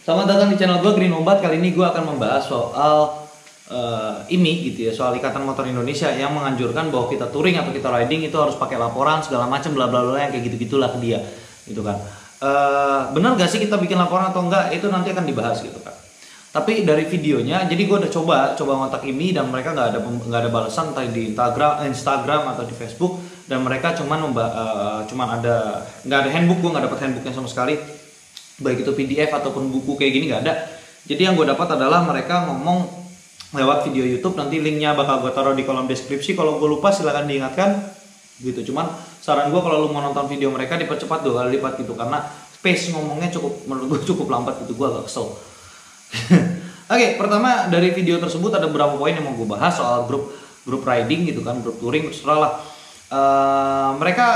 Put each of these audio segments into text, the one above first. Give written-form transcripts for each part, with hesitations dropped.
Selamat datang di channel gue Green Obat. Kali ini gue akan membahas soal IMI gitu ya, soal Ikatan Motor Indonesia yang menganjurkan bahwa kita touring atau kita riding itu harus pakai laporan segala macam bla bla bla yang kayak gitu-gitulah ke dia gitu kan. Bener gak sih kita bikin laporan atau enggak, itu nanti akan dibahas gitu kan. Tapi dari videonya, jadi gue udah coba ngontak IMI dan mereka nggak ada balasan, entah di Instagram atau di Facebook, dan mereka cuman ada nggak ada handbook. Gue nggak dapat handbooknya sama sekali, baik itu PDF ataupun buku kayak gini nggak ada. Jadi yang gue dapat adalah mereka ngomong lewat video YouTube, nanti linknya bakal gue taruh di kolom deskripsi. Kalau gue lupa silahkan diingatkan gitu. Cuman saran gue kalau lu mau nonton video mereka dipercepat 2 kali lipat gitu, karena space ngomongnya menurut gue cukup lambat gitu. Gue agak kesel. Oke, pertama dari video tersebut ada beberapa poin yang mau gue bahas soal grup riding gitu kan, grup touring, terserah lah. Mereka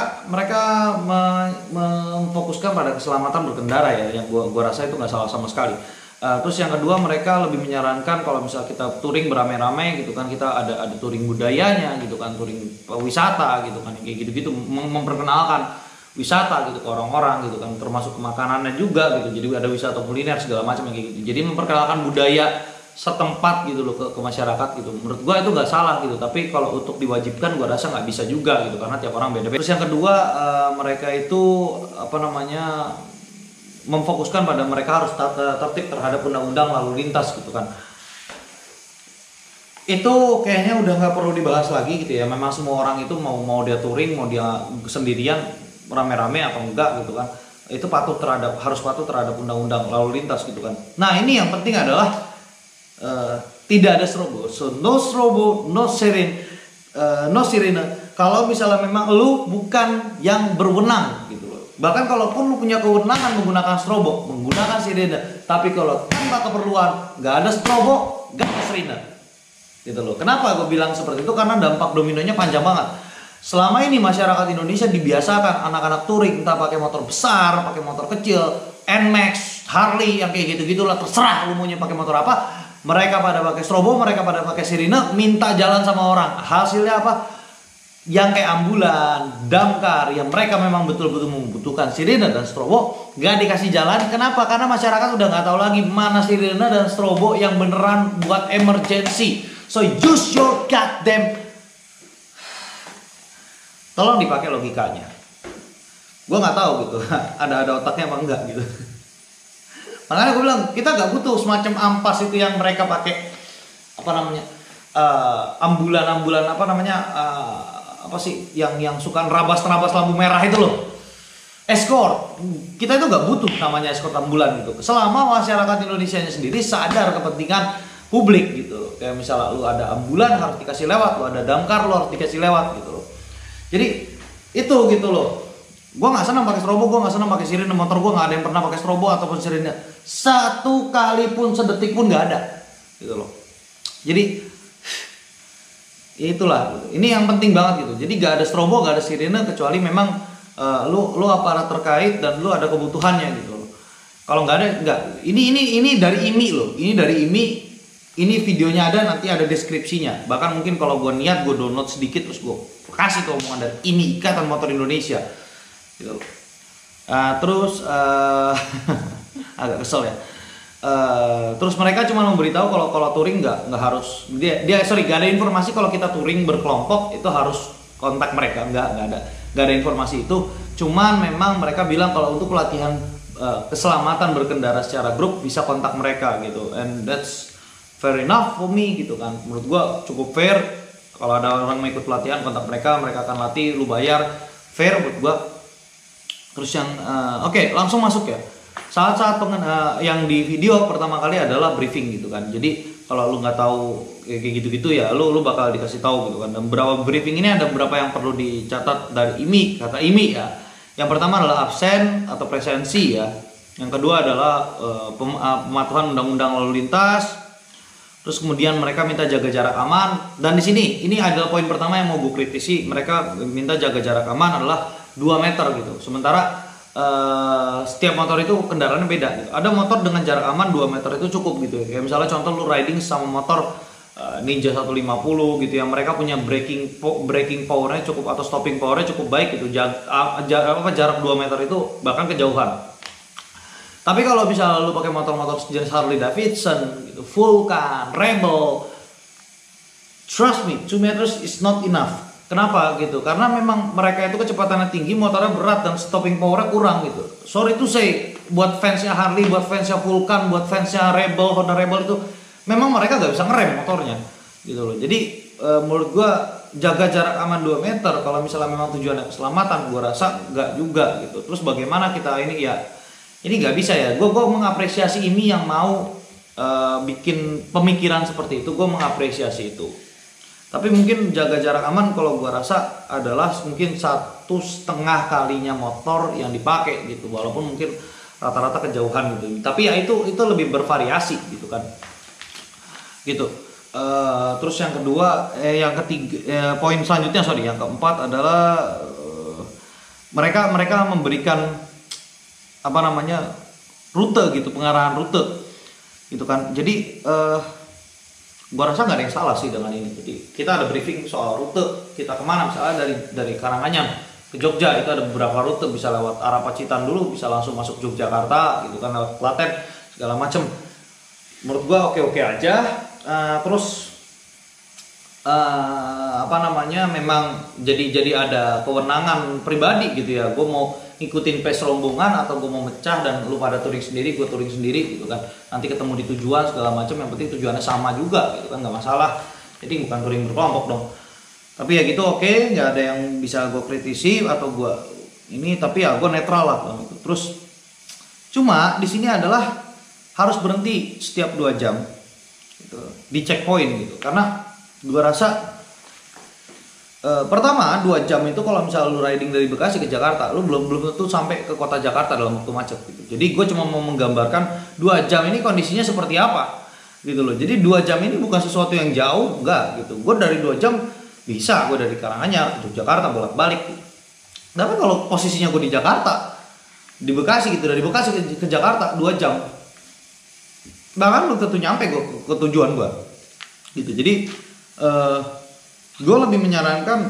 memfokuskan pada keselamatan berkendara ya, yang gue rasa itu nggak salah sama sekali. Terus yang kedua, mereka lebih menyarankan kalau misalnya kita touring beramai-ramai gitu kan, kita ada touring budayanya gitu kan, touring wisata gitu kan, kayak gitu-gitu, memperkenalkan wisata gitu ke orang-orang gitu kan, termasuk ke makanannya juga gitu. Jadi ada wisata kuliner segala macam kayak gitu. Jadi memperkenalkan budaya setempat gitu loh ke masyarakat gitu. Menurut gua itu nggak salah gitu, tapi kalau untuk diwajibkan gua rasa nggak bisa juga gitu, karena tiap orang beda-beda. Terus yang kedua, mereka itu memfokuskan pada mereka harus tertib terhadap undang-undang lalu lintas gitu kan. Itu kayaknya udah nggak perlu dibahas lagi gitu ya. Memang semua orang itu mau dia touring, mau dia sendirian, rame-rame atau enggak gitu kan, itu harus patuh terhadap undang-undang lalu lintas gitu kan. Nah ini yang penting adalah tidak ada strobo, so no strobo, no sirene, kalau misalnya memang lu bukan yang berwenang gitu loh. Bahkan kalaupun lu punya kewenangan menggunakan strobo, menggunakan sirene, tapi kalau tanpa keperluan, nggak ada strobo, nggak ada sirene gitu loh. Kenapa gue bilang seperti itu? Karena dampak dominonya panjang banget. Selama ini masyarakat Indonesia dibiasakan anak-anak touring entah pakai motor besar, pakai motor kecil, NMAX, Harley yang kayak gitu-gitulah, terserah lu maunya pakai motor apa. Mereka pada pakai strobo, mereka pada pakai sirine, minta jalan sama orang. Hasilnya apa? Yang kayak ambulan, damkar, yang mereka memang betul-betul membutuhkan sirine dan strobo, gak dikasih jalan. Kenapa? Karena masyarakat udah gak tahu lagi mana sirine dan strobo yang beneran buat emergency. So use your goddamn, tolong dipakai logikanya. Gue nggak tahu gitu, ada otaknya apa enggak gitu. Makanya gue bilang kita nggak butuh semacam ampas itu yang mereka pakai ambulan yang suka nerabas lampu merah itu loh, escort. Kita itu nggak butuh namanya escort ambulan gitu, selama masyarakat Indonesia sendiri sadar kepentingan publik gitu. Kayak misalnya lu ada ambulan harus dikasih lewat, lu ada damkar lu harus dikasih lewat gitu. Jadi itu gitu loh. Gue nggak senang pakai strobo, gue nggak senang pakai sirine. Motor gue nggak ada yang pernah pakai strobo ataupun sirine satu kali pun, sedetik pun nggak ada gitu loh. Jadi itulah, ini yang penting banget gitu. Jadi nggak ada strobo, nggak ada sirine, kecuali memang lu aparat terkait dan lu ada kebutuhannya gitu loh. Kalau nggak ada, nggak. Ini dari IMI loh. Ini dari IMI. Ini videonya ada, nanti ada deskripsinya. Bahkan mungkin kalau gue niat, gue download sedikit terus gue kasih tuh omongan dari IMI, Ikatan Motor Indonesia gitu. Terus agak kesel ya. Terus mereka cuma memberitahu kalau touring nggak harus gak ada informasi kalau kita touring berkelompok itu harus kontak mereka, nggak ada informasi itu. Cuman memang mereka bilang kalau untuk pelatihan keselamatan berkendara secara grup bisa kontak mereka gitu, and that's fair enough for me gitu kan. Menurut gua cukup fair. Kalau ada orang mau ikut pelatihan, kontak mereka akan latih, lu bayar, fair buat gua. Terus yang oke, langsung masuk ya. Saat-saat yang di video pertama kali adalah briefing gitu kan. Jadi kalau lu nggak tahu kayak gitu-gitu ya, lu bakal dikasih tahu gitu kan. Dan beberapa briefing ini ada beberapa yang perlu dicatat dari IMI, kata IMI ya. Yang pertama adalah absen atau presensi ya. Yang kedua adalah pematuhan undang-undang lalu lintas. Terus kemudian mereka minta jaga jarak aman, dan di sini ini adalah poin pertama yang mau gue kritisi. Mereka minta jaga jarak aman adalah 2 meter gitu. Sementara setiap motor itu kendaraannya beda gitu. Ada motor dengan jarak aman 2 meter itu cukup gitu. Kayak misalnya contoh lu riding sama motor Ninja 150 gitu, yang mereka punya braking powernya cukup atau stopping powernya cukup baik gitu. Jarak 2 meter itu bahkan kejauhan. Tapi kalau misalnya lu pakai motor-motor jenis Harley Davidson gitu, Vulcan, Rebel, trust me, 2 meters is not enough. Kenapa gitu? Karena memang mereka itu kecepatannya tinggi, motornya berat dan stopping powernya kurang gitu. Sorry to say, buat fansnya Harley, buat fansnya Vulcan, buat fansnya Rebel, Honda Rebel itu memang mereka gak bisa ngerem motornya gitu loh. Jadi menurut gua jaga jarak aman 2 meter kalau misalnya memang tujuannya keselamatan, gua rasa gak juga gitu. Terus bagaimana kita ini ya, ini gak bisa ya. Gua mengapresiasi ini yang mau bikin pemikiran seperti itu, gua mengapresiasi itu. Tapi mungkin jaga jarak aman kalau gua rasa adalah mungkin 1,5 kalinya motor yang dipakai gitu, walaupun mungkin rata-rata kejauhan gitu. Tapi ya itu lebih bervariasi gitu kan. Gitu. Terus yang kedua, yang ketiga, poin selanjutnya yang keempat adalah mereka memberikan apa namanya rute gitu, pengarahan rute gitu kan. Jadi gua rasa nggak ada yang salah sih dengan ini. Jadi kita ada briefing soal rute kita kemana, misalnya dari Karanganyar ke Jogja itu ada beberapa rute, bisa lewat arah Pacitan dulu, bisa langsung masuk Yogyakarta gitu kan, lewat Klaten segala macem. Menurut gua oke aja. Terus apa namanya, memang jadi ada kewenangan pribadi gitu ya. Gue mau ngikutin pace rombongan atau gue mau mecah dan lu pada touring sendiri, gue touring sendiri gitu kan. Nanti ketemu di tujuan segala macam, yang penting tujuannya sama juga gitu kan, nggak masalah. Jadi bukan touring berkelompok dong. Tapi ya gitu oke, nggak ada yang bisa gue kritisi atau gue ini, tapi ya gue netral lah gitu. Terus cuma di sini adalah harus berhenti setiap 2 jam gitu, di checkpoint gitu. Karena gue rasa pertama 2 jam itu kalau misalnya lu riding dari Bekasi ke Jakarta, lu belum tentu sampai ke kota Jakarta dalam waktu macet gitu. Jadi gue cuma mau menggambarkan 2 jam ini kondisinya seperti apa gitu loh. Jadi 2 jam ini bukan sesuatu yang jauh, enggak gitu. Gue dari 2 jam bisa, gue dari Karanganyar ke Jakarta bolak-balik gitu. Tapi kalau posisinya gue di Jakarta, di Bekasi gitu, dari Bekasi ke Jakarta 2 jam, bahkan belum tentu nyampe gue ke tujuan gue gitu. Jadi gue lebih menyarankan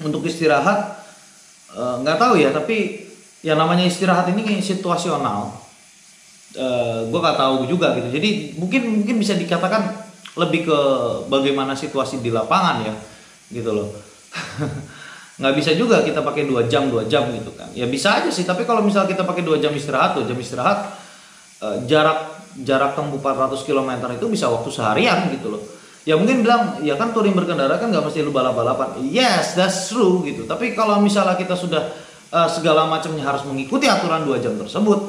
untuk istirahat, nggak tahu ya, tapi yang namanya istirahat ini kayak situasional, gue nggak tahu juga gitu. Jadi mungkin bisa dikatakan lebih ke bagaimana situasi di lapangan ya gitu loh. Nggak bisa juga kita pakai 2 jam gitu kan. Ya bisa aja sih, tapi kalau misalnya kita pakai 2 jam istirahat, jarak tempuh 400 km itu bisa waktu seharian gitu loh. Ya mungkin bilang, ya kan touring berkendara kan nggak mesti lu balap-balapan. Yes, that's true gitu. Tapi kalau misalnya kita sudah segala macamnya harus mengikuti aturan 2 jam tersebut,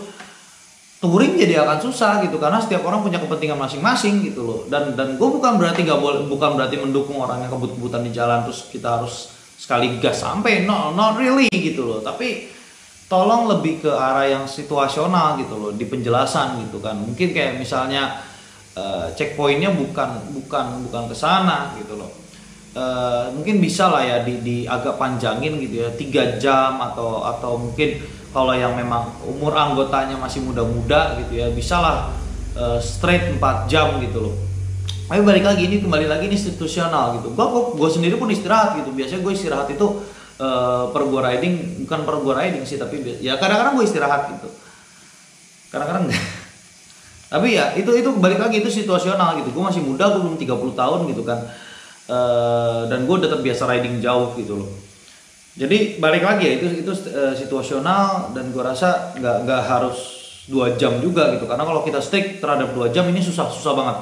touring jadi akan susah gitu, karena setiap orang punya kepentingan masing-masing gitu loh. Dan gue bukan berarti mendukung orang yang kebut-kebutan di jalan terus kita harus sekali gas sampai, no, not really gitu loh. Tapi tolong lebih ke arah yang situasional gitu loh, di penjelasan gitu kan. Mungkin kayak misalnya checkpointnya bukan ke sana gitu loh. Mungkin bisa lah ya di agak panjangin gitu ya, 3 jam atau mungkin kalau yang memang umur anggotanya masih muda-muda gitu ya, bisa lah straight 4 jam gitu loh. Tapi kembali lagi ini institusional gitu. Gue sendiri pun istirahat gitu. Biasanya gue istirahat itu per gue riding, bukan per gue riding sih, tapi ya kadang-kadang gue istirahat gitu, kadang-kadang enggak. Tapi ya itu balik lagi, itu situasional gitu. Gue masih muda, gue belum 30 tahun gitu kan, dan gue udah terbiasa riding jauh gitu loh. Jadi balik lagi ya, itu situasional, dan gue rasa nggak harus 2 jam juga gitu. Karena kalau kita stick terhadap 2 jam ini susah banget.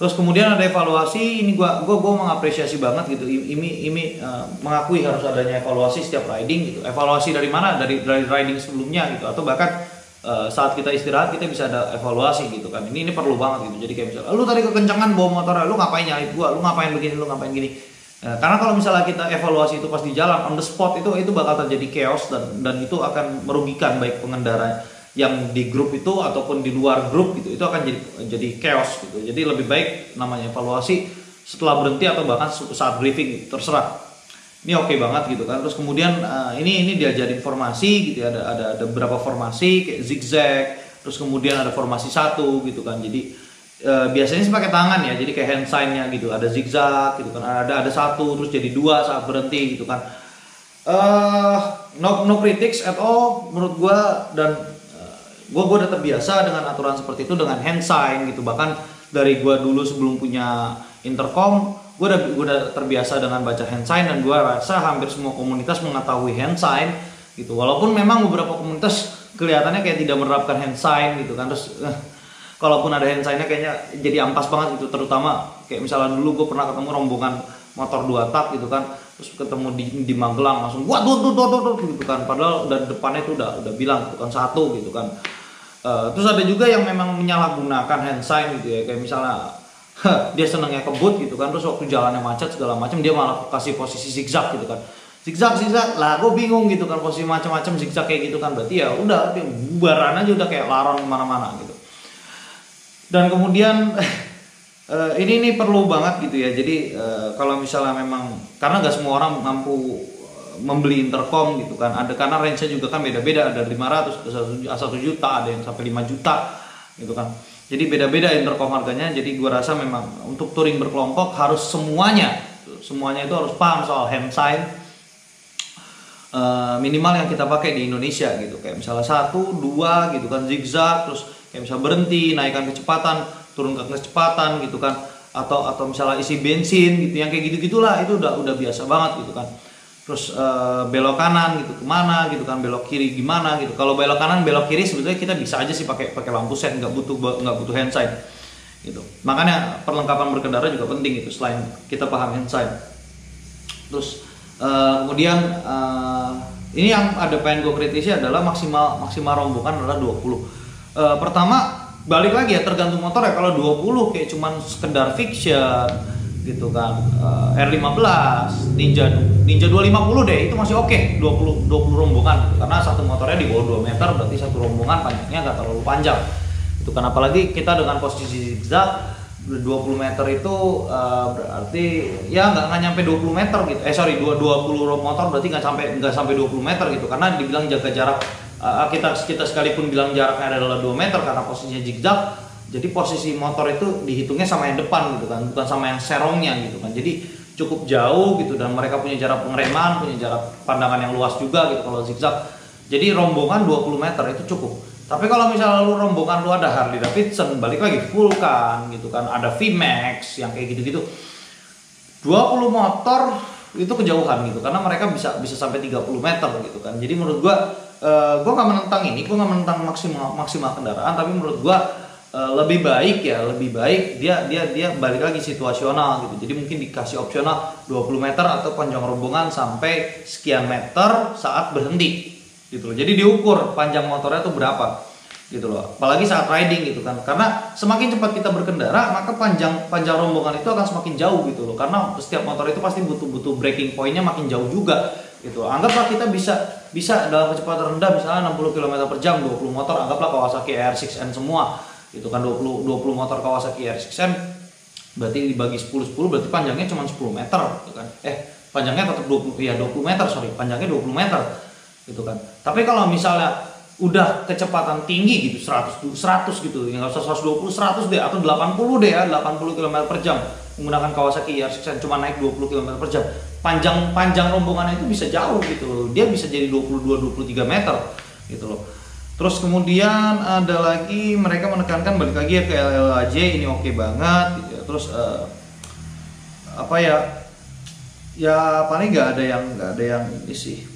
Terus kemudian ada evaluasi. Ini gue mengapresiasi banget gitu. Ini mengakui harus adanya evaluasi setiap riding gitu. Evaluasi dari mana? Dari riding sebelumnya gitu, atau bahkan saat kita istirahat kita bisa ada evaluasi gitu kan. Ini perlu banget gitu. Jadi kayak misalnya, lu tadi kekencangan bawa motor, lu ngapain nyalip gua, lu ngapain begini, lu ngapain gini. Karena kalau misalnya kita evaluasi itu pas di jalan on the spot, itu bakal terjadi chaos dan itu akan merugikan baik pengendara yang di grup itu ataupun di luar grup gitu. Itu akan jadi chaos gitu. Jadi lebih baik namanya evaluasi setelah berhenti atau bahkan saat briefing, terserah. Ini oke banget gitu kan. Terus kemudian ini diajarin formasi gitu ya. Ada beberapa formasi kayak zigzag, terus kemudian ada formasi 1 gitu kan. Jadi biasanya sih pakai tangan ya. Jadi kayak hand sign-nya gitu. Ada zigzag gitu kan. Ada 1 terus jadi 2 saat berhenti gitu kan. No critics at all menurut gua, dan gue udah terbiasa dengan aturan seperti itu, dengan hand sign gitu. Bahkan dari gue dulu sebelum punya intercom, gue udah terbiasa dengan baca hand sign, dan gue rasa hampir semua komunitas mengetahui hand sign gitu. Walaupun memang beberapa komunitas kelihatannya kayak tidak menerapkan hand sign gitu kan. Terus kalaupun ada hand signnya kayaknya jadi ampas banget gitu. Terutama kayak misalnya dulu gue pernah ketemu rombongan motor 2 tak gitu kan, terus ketemu di Magelang langsung wah tuh gitu kan, padahal dari depannya itu udah bilang gitu kan 1 gitu kan. Terus ada juga yang memang menyalahgunakan hand sign gitu ya, kayak misalnya dia senangnya kebut gitu kan, terus waktu jalannya macet segala macam dia malah kasih posisi zigzag gitu kan, zigzag lah. Gue bingung gitu kan, posisi macam-macam zigzag kayak gitu kan, berarti ya udah bubaran aja udah kayak laron kemana-mana gitu. Dan kemudian ini perlu banget gitu ya. Jadi kalau misalnya memang, karena nggak semua orang mampu membeli intercom gitu kan, ada karena range-nya juga kan beda-beda, ada 500, ada 1 juta, ada yang sampai 5 juta gitu kan. Jadi beda-beda intercom harganya. Jadi gue rasa memang untuk touring berkelompok harus semuanya itu harus paham soal hand sign, minimal yang kita pakai di Indonesia gitu, kayak misalnya 1, 2 gitu kan, zigzag, terus kayak misalnya berhenti, naikkan kecepatan, turunkan kecepatan gitu kan, atau misalnya isi bensin gitu, yang kayak gitu-gitulah itu udah biasa banget gitu kan. Terus belok kanan gitu kemana gitu kan, belok kiri gimana gitu. Kalau belok kanan belok kiri sebetulnya kita bisa aja sih pakai lampu set, nggak butuh hand sign gitu. Makanya perlengkapan berkendara juga penting itu, selain kita paham hand sign. Terus kemudian ini yang ada pengen gue kritisi adalah maksimal rombongan adalah 20. Pertama balik lagi ya, tergantung motor ya. Kalau 20 kayak cuman sekedar fiction gitu kan, R15, Ninja 250 deh, itu masih oke. 20 rombongan gitu. Karena satu motornya di bawah 2 meter, berarti satu rombongan panjangnya nggak terlalu panjang itu kan. Apalagi kita dengan posisi zigzag 20 meter itu berarti ya nggak nyampe 20 meter gitu. 20 motor berarti nggak sampai 20 meter gitu, karena dibilang jaga jarak. Kita sekalipun bilang jaraknya adalah 2 meter karena posisinya zigzag, jadi posisi motor itu dihitungnya sama yang depan gitu kan, bukan sama yang serongnya gitu kan. Jadi cukup jauh gitu, dan mereka punya jarak pengereman, punya jarak pandangan yang luas juga gitu kalau zigzag. Jadi rombongan 20 meter itu cukup. Tapi kalau misalnya lu rombongan lu ada Harley Davidson, balik lagi Vulcan gitu kan, ada VMAX yang kayak gitu-gitu, 20 motor itu kejauhan gitu, karena mereka bisa sampai 30 meter gitu kan. Jadi menurut gua nggak menentang ini, gue nggak menentang maksimal kendaraan, tapi menurut gue lebih baik dia balik lagi situasional gitu. Jadi mungkin dikasih opsional 20 meter atau panjang rombongan sampai sekian meter saat berhenti gitu loh. Jadi diukur panjang motornya tuh berapa gitu loh, apalagi saat riding gitu kan, karena semakin cepat kita berkendara maka panjang rombongan itu akan semakin jauh gitu loh, karena setiap motor itu pasti butuh breaking pointnya makin jauh juga gitu. Anggaplah kita bisa dalam kecepatan rendah misalnya 60 km per jam, 20 motor, anggaplah Kawasaki R6N semua gitu kan, 20 motor Kawasaki R6N berarti dibagi 10 berarti panjangnya cuma 10 meter gitu kan. Panjangnya tetap 20 meter, panjangnya 20 meter gitu kan. Tapi kalau misalnya udah kecepatan tinggi gitu, 100 gitu, ya nggak usah 120, 100 deh, atau 80 deh ya, 80 km per jam menggunakan Kawasaki R6N cuma naik 20 km per jam, panjang rombongannya itu bisa jauh gitu loh, dia bisa jadi 22-23 meter gitu loh. Terus kemudian ada lagi, mereka menekankan balik lagi ya ke LLAJ, ini oke banget gitu ya. Terus ya paling nggak ada yang ini sih.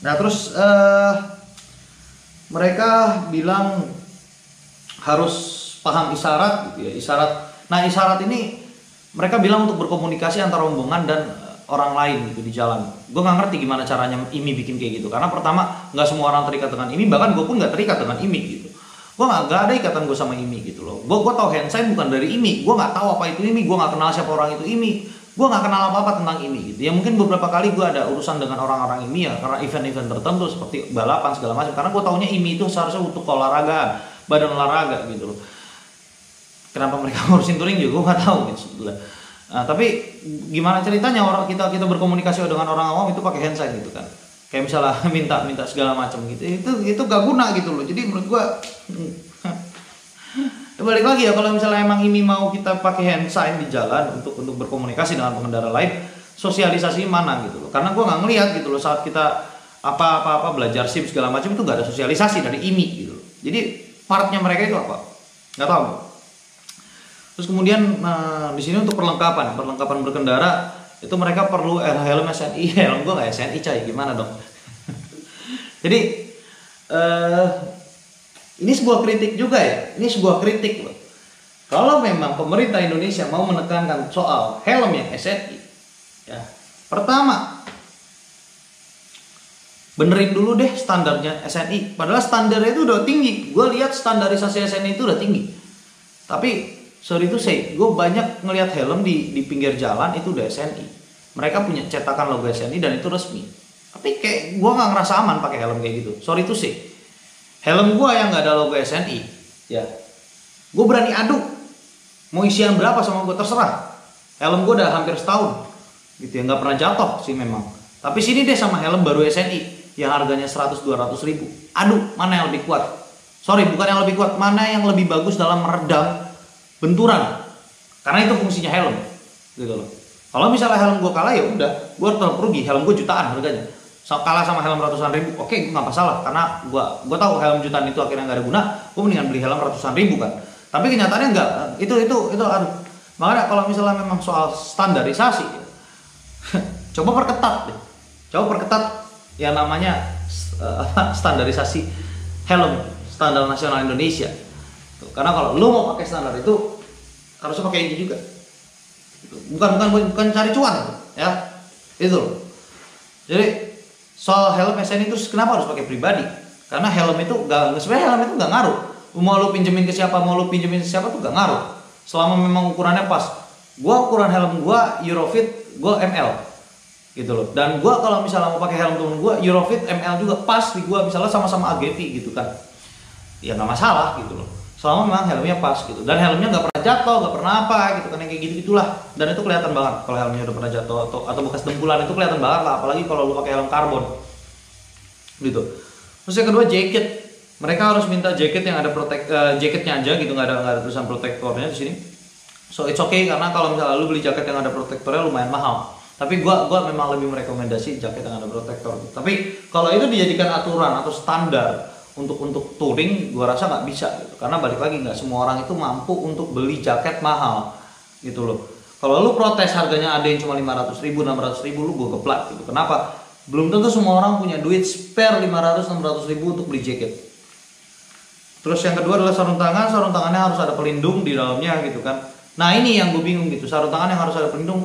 Nah terus mereka bilang harus paham isyarat gitu ya, isyarat. Nah isyarat ini mereka bilang untuk berkomunikasi antara rombongan dan orang lain gitu di jalan. Gue nggak ngerti gimana caranya IMI bikin kayak gitu, karena pertama nggak semua orang terikat dengan IMI, bahkan gue pun nggak terikat dengan IMI gitu. Gue nggak ada ikatan gue sama IMI gitu loh. Gue tahu hand sign bukan dari IMI, gue nggak tahu apa itu IMI, gue nggak kenal siapa orang itu IMI, gue nggak kenal apa tentang IMI gitu. Ya mungkin beberapa kali gue ada urusan dengan orang-orang IMI ya, karena event-event tertentu seperti balapan segala macam. Karena gue taunya IMI itu seharusnya untuk keolahragaan, badan olahraga gitu loh. Kenapa mereka ngurusin touring juga gue nggak tahu gitu sebetulnya. Nah, tapi gimana ceritanya orang kita berkomunikasi dengan orang awam itu pakai hand sign gitu kan? Kayak misalnya minta segala macam gitu. Itu gak guna gitu loh. Jadi menurut gua balik lagi ya, kalau misalnya emang ini mau kita pakai hand sign di jalan untuk berkomunikasi dengan pengendara lain, sosialisasi mana gitu loh. Karena gua nggak ngelihat gitu loh saat kita apa belajar SIM segala macam itu gak ada sosialisasi dari IMI gitu loh. Jadi partnya mereka itu apa? Nggak tahu. Terus kemudian di sini untuk perlengkapan berkendara itu mereka perlu helm SNI. Helm gue nggak SNI coy, gimana dong? Jadi ini sebuah kritik juga ya. Ini sebuah kritik loh. Kalau memang pemerintah Indonesia mau menekankan soal helm yang SNI, ya pertama benerin dulu deh standarnya SNI. Padahal standarnya itu udah tinggi. Gue lihat standarisasi SNI itu udah tinggi. Tapi sorry to say, gue banyak ngelihat helm di pinggir jalan itu udah SNI. Mereka punya cetakan logo SNI dan itu resmi. Tapi kayak gue nggak ngerasa aman pakai helm kayak gitu. Sorry to say, helm gue yang nggak ada logo SNI, ya gue berani adu. Mau isian berapa sama gue terserah. Helm gue udah hampir setahun, gitu ya, nggak pernah jatuh sih memang. Tapi sini deh sama helm baru SNI yang harganya 100-200 ribu. Aduh, mana yang lebih kuat? Sorry, bukan yang lebih kuat, mana yang lebih bagus dalam meredam benturan? Karena itu fungsinya helm, gitu loh. Kalau misalnya helm gue kalah ya udah, gue tetap rugi. Helm gue jutaan harganya. Kalah sama helm ratusan ribu, oke, gue nggak masalah karena gue tahu helm jutaan itu akhirnya nggak ada guna. Gue mendingan beli helm ratusan ribu kan. Tapi kenyataannya enggak. Itu aduh. Makanya kalau misalnya memang soal standarisasi, coba perketat deh. Coba perketat yang namanya standarisasi helm standar nasional Indonesia. Karena kalau lo mau pakai standar itu harusnya pakai ini juga. Bukan cari cuan, ya. Itu. Jadi soal helm SNI itu kenapa harus pakai pribadi? Karena helm itu sebenarnya helm itu nggak ngaruh. Mau lu pinjemin ke siapa, tuh nggak ngaruh. Selama memang ukurannya pas. Gua ukuran helm gua Eurofit, gua ML. Gitu loh. Dan gua kalau misalnya mau pakai helm temen gua Eurofit ML juga pas di gua, misalnya sama-sama AGV gitu kan. Ya nggak masalah gitu loh. Selama memang helmnya pas gitu. Dan helmnya nggak pernah jatuh, nggak pernah apa gitu kan, yang kayak gitu-gitulah. Dan itu kelihatan banget kalau helmnya udah pernah jatuh atau bekas dempulan, itu kelihatan banget lah, apalagi kalau lu pakai helm karbon. Gitu. Terus yang kedua, jaket. Mereka harus minta jaket yang ada jaketnya aja gitu, nggak ada tulisan protektornya di sini. So it's okay, karena kalau misalnya lu beli jaket yang ada protektornya lumayan mahal. Tapi gua memang lebih merekomendasi jaket yang ada protektor. Tapi kalau itu dijadikan aturan atau standar untuk touring, gua rasa nggak bisa gitu. Karena balik lagi, nggak semua orang itu mampu untuk beli jaket mahal gitu loh. Kalau lu protes harganya ada yang cuma 500.000, 600.000, lu gua geplak gitu. Kenapa? Belum tentu semua orang punya duit spare 500-600.000 untuk beli jaket. Terus yang kedua adalah sarung tangan. Sarung tangannya harus ada pelindung di dalamnya gitu kan. Nah ini yang gue bingung gitu, sarung tangan yang harus ada pelindung.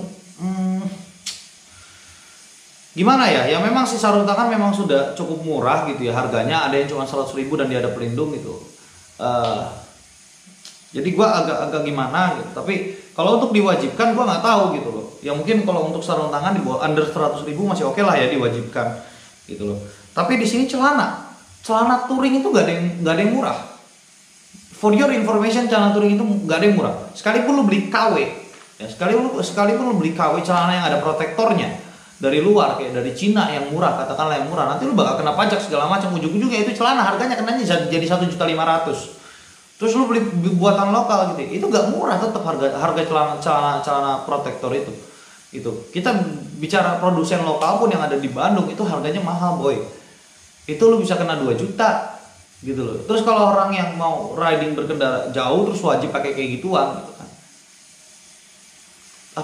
Gimana ya? Ya memang si sarung tangan memang sudah cukup murah gitu ya harganya. Ada yang cuma 100.000 dan dia ada pelindung gitu. Jadi gue agak gimana gitu. Tapi kalau untuk diwajibkan gue nggak tahu gitu loh. Ya mungkin kalau untuk sarung tangan di bawah under 100.000 masih oke lah ya diwajibkan gitu loh. Tapi di sini celana touring itu nggak ada yang murah. For your information, celana touring itu nggak ada yang murah. Sekalipun lu beli KW, ya sekalipun lu beli KW celana yang ada protektornya dari luar, kayak dari Cina yang murah, katakanlah yang murah, nanti lu bakal kena pajak segala macam, ujung-ujungnya itu celana harganya kenanya jadi 1.500.000. Terus lu beli buatan lokal gitu, itu nggak murah, tetap harga celana protektor itu. Kita bicara produsen lokal pun yang ada di Bandung itu harganya mahal boy. Itu lu bisa kena 2 juta gitu loh. Terus kalau orang yang mau riding berkendara jauh terus wajib pakai kayak gituan gitu kan.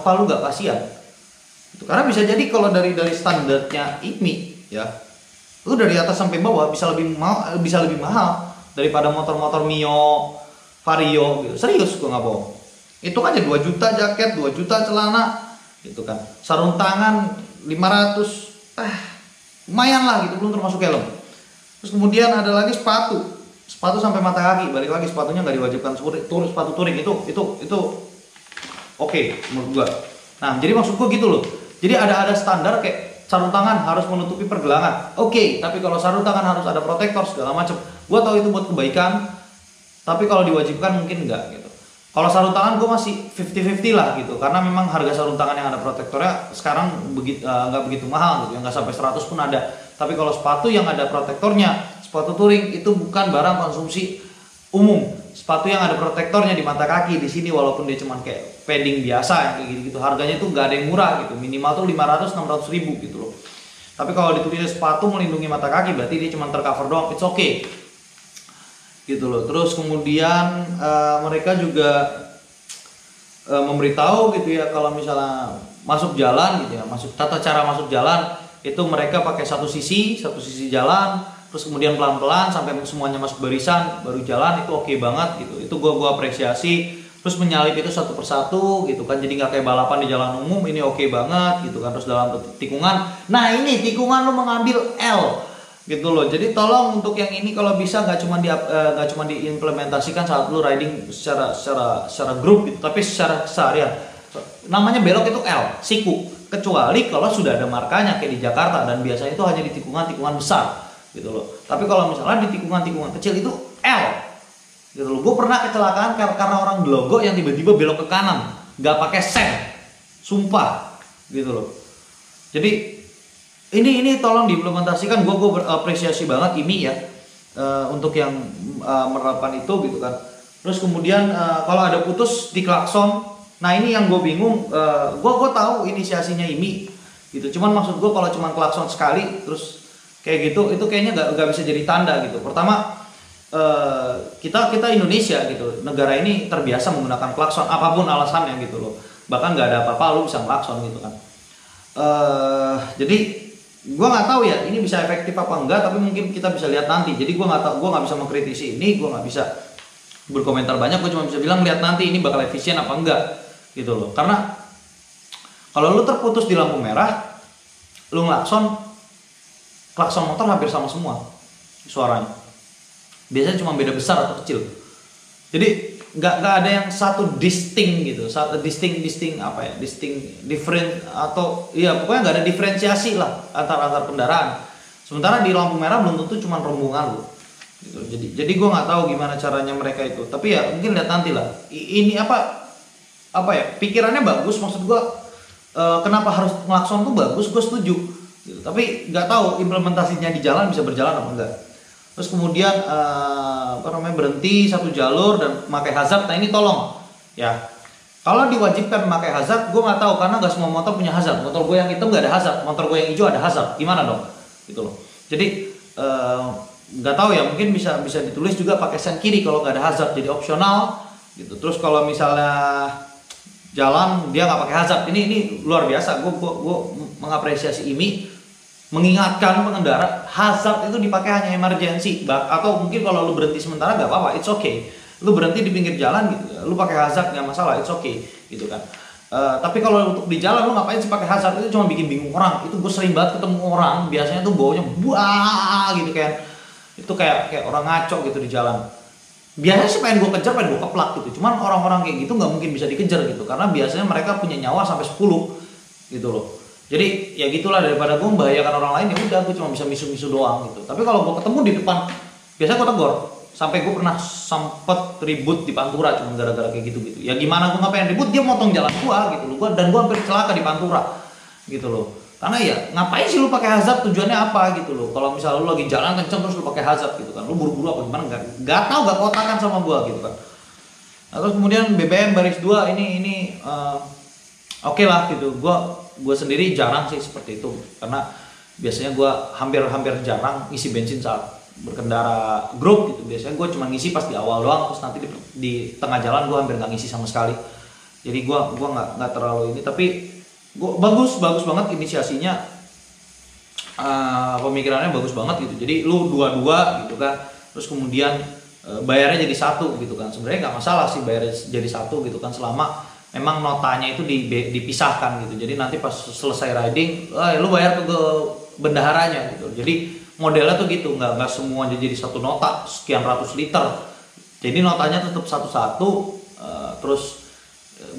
Apa lu gak kasihan? Itu karena bisa jadi kalau dari standarnya IMI ya, lu dari atas sampai bawah bisa lebih mahal daripada motor-motor Mio, Vario gitu. Serius gua nggak bohong. Itu aja 2 juta jaket, 2 juta celana gitu kan. Sarung tangan 500, lumayan lah gitu, belum termasuk helm. Terus kemudian ada lagi sepatu sampai mata kaki. Balik lagi, sepatunya nggak diwajibkan sepatu touring itu oke, menurut gua. Nah jadi maksud gua gitu loh. Jadi ada standar kayak sarung tangan harus menutupi pergelangan. Oke, tapi kalau sarung tangan harus ada protektor segala macam. Gua tahu itu buat kebaikan. Tapi kalau diwajibkan mungkin enggak gitu. Kalau sarung tangan gue masih 50-50 lah gitu, karena memang harga sarung tangan yang ada protektornya sekarang nggak begitu mahal gitu, nggak sampai 100 pun ada. Tapi kalau sepatu yang ada protektornya, sepatu touring itu bukan barang konsumsi umum. Sepatu yang ada protektornya di mata kaki di sini, walaupun dia cuma kayak padding biasa yang kayak gitu, harganya itu nggak ada yang murah gitu, minimal tuh 500-600 ribu gitu loh. Tapi kalau ditulis sepatu melindungi mata kaki, berarti dia cuma tercover doang, it's okay. gitu loh. Terus kemudian mereka juga memberitahu gitu ya kalau misalnya masuk jalan gitu ya, masuk tata cara masuk jalan itu mereka pakai satu sisi jalan, terus kemudian pelan-pelan sampai semuanya masuk barisan baru jalan, itu oke banget gitu. Itu gua apresiasi. Terus menyalip itu satu persatu gitu kan, jadi nggak kayak balapan di jalan umum, ini oke banget gitu kan. Terus dalam tikungan, nah ini tikungan lu mengambil L gitu loh. Jadi tolong untuk yang ini kalau bisa nggak cuma diimplementasikan saat lu riding secara grup gitu, tapi secara keseharian. Namanya belok itu L, siku. Kecuali kalau sudah ada markanya kayak di Jakarta, dan biasanya itu hanya di tikungan besar gitu loh. Tapi kalau misalnya di tikungan kecil itu L gitu loh. Gue pernah kecelakaan karena orang Glogo yang tiba-tiba belok ke kanan, nggak pakai sen, sumpah gitu loh. Jadi ini tolong diimplementasikan. Gue berapresiasi banget ini ya, untuk yang menerapkan itu gitu kan. Terus kemudian kalau ada putus di klakson, nah ini yang gue bingung. Gue tahu inisiasinya IMI gitu, cuman maksud gue kalau cuman klakson sekali terus kayak gitu, itu kayaknya nggak bisa jadi tanda gitu. Pertama, kita Indonesia gitu, negara ini terbiasa menggunakan klakson apapun alasannya gitu loh. Bahkan nggak ada apa-apa lu bisa klakson gitu kan. Jadi gue nggak tahu ya ini bisa efektif apa enggak, tapi mungkin kita bisa lihat nanti. Jadi gue nggak tahu, gue nggak bisa mengkritisi ini, gue nggak bisa berkomentar banyak. Gue cuma bisa bilang lihat nanti ini bakal efisien apa enggak gitu loh. Karena kalau lu terputus di lampu merah, lu klakson motor hampir sama semua suaranya. Biasanya cuma beda besar atau kecil. Jadi nggak ada yang satu distinct gitu, satu distinct apa ya, different atau iya pokoknya nggak ada diferensiasi lah antar kendaraan. Sementara di lampu merah belum tentu cuma rombongan lo. Gitu. Jadi gue nggak tahu gimana caranya mereka itu. Tapi ya mungkin lihat nanti lah. Ini apa ya, pikirannya bagus, maksud gue kenapa harus ngelakson tuh bagus, gue setuju. Gitu. Tapi nggak tahu implementasinya di jalan bisa berjalan apa enggak. Terus kemudian berhenti satu jalur dan memakai hazard. Nah ini tolong ya, kalau diwajibkan memakai hazard, gue nggak tahu karena nggak semua motor punya hazard. Motor gue yang hitam nggak ada hazard, motor gue yang hijau ada hazard, gimana dong gitu loh. Jadi nggak tahu ya, mungkin bisa ditulis juga pakai sen kiri kalau nggak ada hazard, jadi opsional gitu. Terus kalau misalnya jalan dia nggak pakai hazard, ini luar biasa. Gue mengapresiasi IMI mengingatkan pengendara hazard itu dipakai hanya emergency, atau mungkin kalau lu berhenti sementara nggak apa-apa, it's okay. Lu berhenti di pinggir jalan gitu, lu pakai hazard nggak masalah, it's okay gitu kan. Tapi kalau untuk di jalan lu ngapain sih pakai hazard, itu cuma bikin bingung orang. Itu gue sering banget ketemu orang biasanya tuh baunya buah gitu, kayak orang ngaco gitu di jalan. Biasanya sih pengen gue kejar, pengen gue keplak gitu. Cuman orang-orang kayak gitu nggak mungkin bisa dikejar gitu, karena biasanya mereka punya nyawa sampai 10 gitu loh. Jadi ya gitulah, daripada gue membahayakan orang lain, ya udah gue cuma bisa misu-misu doang gitu. Tapi kalau gue ketemu di depan, biasanya gue tegur. Sampai gue pernah sempet ribut di Pantura cuma gara-gara kayak gitu. Ya gimana gue nggak pengen ribut, dia motong jalan gue gitu loh. Dan gue hampir celaka di Pantura gitu loh. Karena ya ngapain sih lu pakai hazard, tujuannya apa gitu loh. Kalau misalnya lu lagi jalan kenceng terus lu pakai hazard gitu kan, lu buru-buru apa gimana, nggak tahu, nggak kotakan sama gue gitu kan. Nah, terus kemudian BBM baris 2 ini oke lah gitu. Gue sendiri jarang sih seperti itu, karena biasanya gue hampir jarang ngisi bensin saat berkendara grup gitu. Biasanya gue cuma ngisi pas di awal doang, terus nanti di tengah jalan gue hampir nggak ngisi sama sekali. Jadi gue nggak terlalu ini, tapi bagus banget inisiasinya, pemikirannya bagus banget gitu. Jadi lu dua gitu kan, terus kemudian bayarnya jadi satu gitu kan. Sebenarnya nggak masalah sih bayarnya jadi satu gitu kan, selama memang notanya itu dipisahkan gitu. Jadi nanti pas selesai riding, lu bayar ke bendaharanya gitu. Jadi modelnya tuh gitu, nggak semuanya jadi satu nota sekian ratus liter. Jadi notanya tetap satu-satu, terus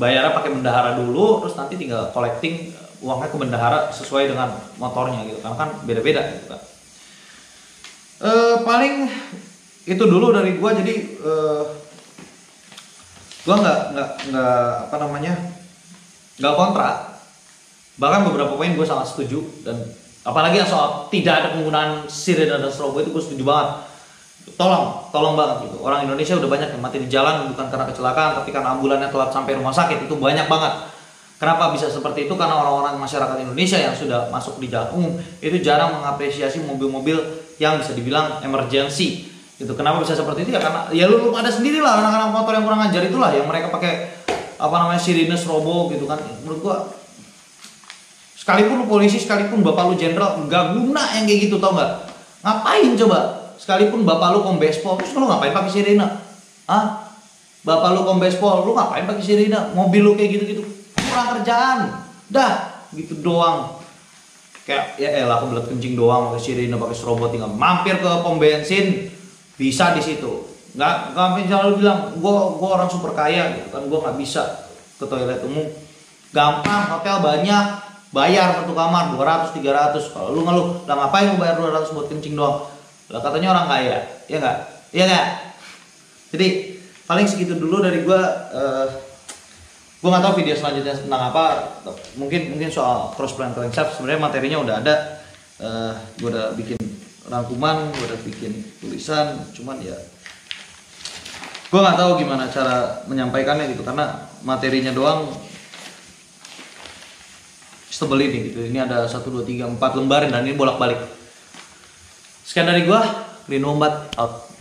bayarnya pakai bendahara dulu, terus nanti tinggal collecting uangnya ke bendahara sesuai dengan motornya gitu. Karena kan beda-beda gitu kan. Paling itu dulu dari gua. Jadi gue nggak kontra, bahkan beberapa poin gue sangat setuju. Dan apalagi yang soal tidak ada penggunaan sirene dan strobo itu gue setuju banget. Tolong banget gitu. Orang Indonesia udah banyak yang mati di jalan bukan karena kecelakaan, tapi karena ambulannya telat sampai rumah sakit. Itu banyak banget. Kenapa bisa seperti itu? Karena orang-orang masyarakat Indonesia yang sudah masuk di jalan umum itu jarang mengapresiasi mobil-mobil yang bisa dibilang emergency Gitu. Kenapa bisa seperti itu ya karena ya lu ada sendiri lah anak-anak motor yang kurang ajar itulah yang mereka pakai apa namanya sirine strobo gitu kan. Menurut gua sekalipun lu polisi, sekalipun bapak lu jenderal, nggak guna yang kayak gitu, tau nggak? Ngapain coba? Sekalipun bapak lu kombes pol, terus lu ngapain pakai sirine? Ah, bapak lu kombes pol, lu ngapain pakai sirine? Mobil lu kayak gitu-gitu, kurang kerjaan, dah gitu doang. Kayak ya elah kebelet kencing doang pakai sirine, pakai strobo, tinggal mampir ke pom bensin, bisa di situ. Nggak sampai selalu bilang, gua orang super kaya gitu kan, gua nggak bisa ke toilet umum. Gampang, hotel banyak. Bayar satu kamar 200-300. Kalau lu ngeluh, lah ngapain lu bayar 200 buat kencing doang? Lah katanya orang kaya, ya nggak? Iya nggak? Jadi paling segitu dulu dari gua. Gua nggak tahu video selanjutnya tentang apa. Mungkin soal cross plan crankshaft. Sebenarnya materinya udah ada. Gua udah bikin rangkuman, gua udah bikin tulisan. Cuman ya, gua nggak tahu gimana cara menyampaikannya gitu karena materinya doang. Tebel ini gitu. Ini ada 1, 2, 3, 4 lembar dan ini bolak-balik. Sekian dari gua, Lino Umbat out.